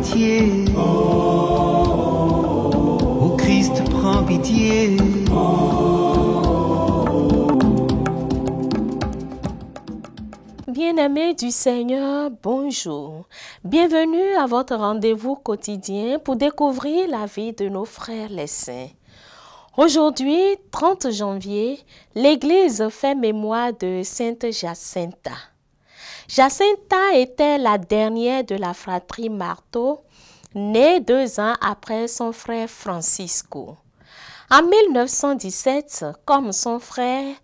pitié. Ô Christ, prends pitié. Bien-aimés du Seigneur, bonjour. Bienvenue à votre rendez-vous quotidien pour découvrir la vie de nos frères les saints. Aujourd'hui, 30 janvier, l'Église fait mémoire de Sainte Jacinta. Jacinta était la dernière de la fratrie Marteau, née 2 ans après son frère Francisco. En 1917, comme son frère,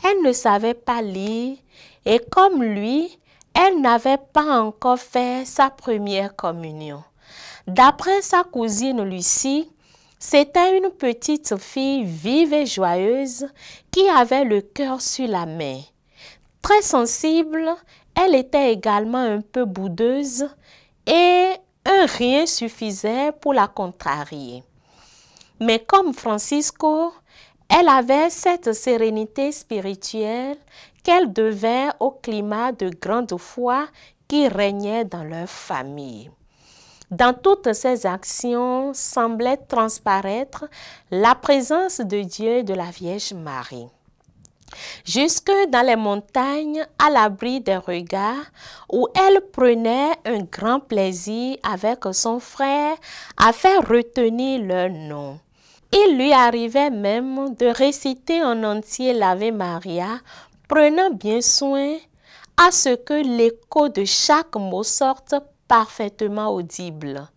elle ne savait pas lire et comme lui, elle n'avait pas encore fait sa première communion. D'après sa cousine Lucie, c'était une petite fille vive et joyeuse qui avait le cœur sur la main. Très sensible, elle était également un peu boudeuse et un rien suffisait pour la contrarier. Mais comme Francisco, elle avait cette sérénité spirituelle qu'elle devait au climat de grande foi qui régnait dans leur famille. Dans toutes ses actions semblait transparaître la présence de Dieu et de la Vierge Marie. Jusque dans les montagnes, à l'abri des regards, où elle prenait un grand plaisir avec son frère à faire retenir leur nom. Il lui arrivait même de réciter en entier l'Ave Maria, prenant bien soin à ce que l'écho de chaque mot sorte parfaitement audible.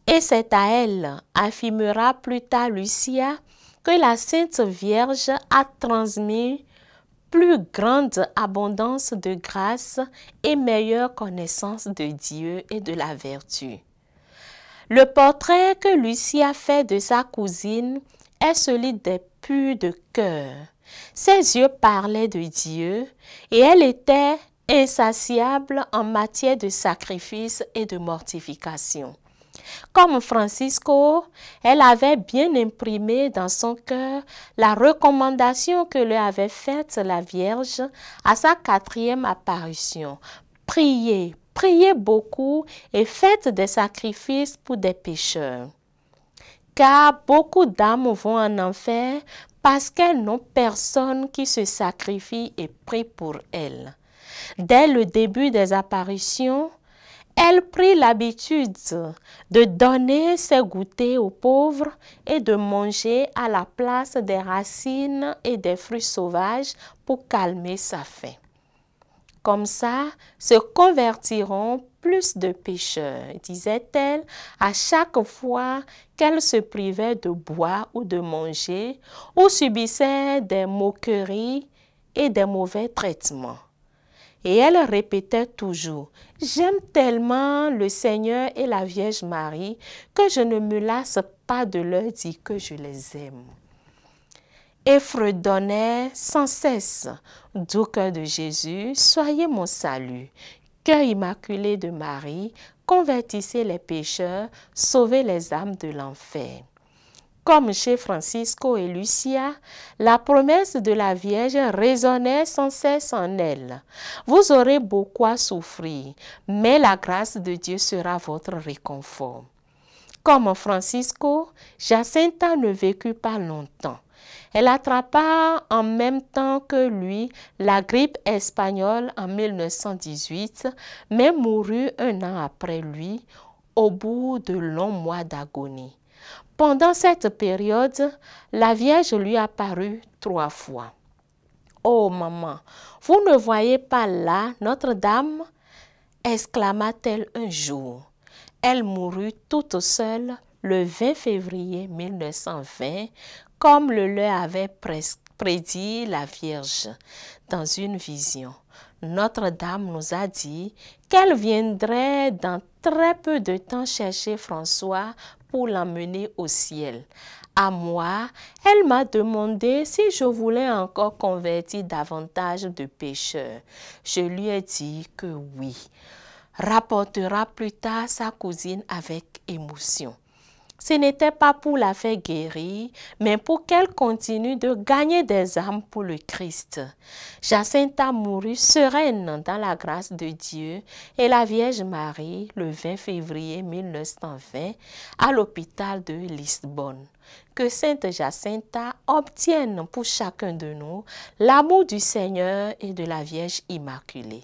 Et c'est à elle, affirmera plus tard Lucia, que la Sainte Vierge a transmis plus grande abondance de grâce et meilleure connaissance de Dieu et de la vertu. Le portrait que Lucie a fait de sa cousine est celui des purs de cœur. Ses yeux parlaient de Dieu et elle était insatiable en matière de sacrifice et de mortification. Comme Francisco, elle avait bien imprimé dans son cœur la recommandation que lui avait faite la Vierge à sa 4e apparition. Priez, priez beaucoup et faites des sacrifices pour des pécheurs. Car beaucoup d'âmes vont en enfer parce qu'elles n'ont personne qui se sacrifie et prie pour elles. Dès le début des apparitions, elle prit l'habitude de donner ses goûters aux pauvres et de manger à la place des racines et des fruits sauvages pour calmer sa faim. Comme ça se convertiront plus de pécheurs, disait-elle à chaque fois qu'elle se privait de boire ou de manger ou subissait des moqueries et des mauvais traitements. Et elle répétait toujours, « J'aime tellement le Seigneur et la Vierge Marie que je ne me lasse pas de leur dire que je les aime. » Et fredonnait sans cesse, « Doux cœur de Jésus, soyez mon salut. Cœur immaculé de Marie, convertissez les pécheurs, sauvez les âmes de l'enfer. » Comme chez Francisco et Lucia, la promesse de la Vierge résonnait sans cesse en elle. Vous aurez beaucoup à souffrir, mais la grâce de Dieu sera votre réconfort. Comme Francisco, Jacinta ne vécut pas longtemps. Elle attrapa en même temps que lui la grippe espagnole en 1918, mais mourut 1 an après lui, au bout de longs mois d'agonie. Pendant cette période, la Vierge lui apparut 3 fois. « Oh maman, vous ne voyez pas là Notre-Dame » exclama-t-elle un jour. Elle mourut toute seule le 20 février 1920, comme le leur avait prédit la Vierge dans une vision. Notre-Dame nous a dit qu'elle viendrait dans très peu de temps chercher François pour l'emmener au ciel. À moi, elle m'a demandé si je voulais encore convertir davantage de pécheurs. Je lui ai dit que oui. Rapportera plus tard sa cousine avec émotion. ce n'était pas pour la faire guérir, mais pour qu'elle continue de gagner des âmes pour le Christ. Jacinta mourut sereine dans la grâce de Dieu et la Vierge Marie le 20 février 1920 à l'hôpital de Lisbonne. Que Sainte Jacinta obtienne pour chacun de nous l'amour du Seigneur et de la Vierge Immaculée.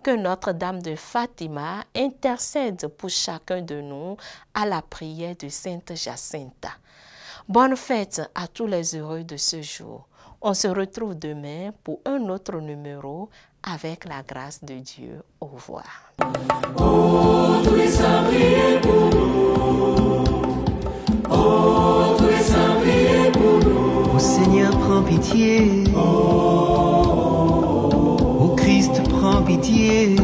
Que Notre-Dame de Fatima intercède pour chacun de nous à la prière de Sainte Jacinta. Bonne fête à tous les heureux de ce jour. On se retrouve demain pour un autre numéro avec la grâce de Dieu. Au revoir. Oh, tous les saints, priez pour nous. Oh, tous les saints, priez pour nous. Ô Seigneur, prends pitié. Ô Christ, prends pitié.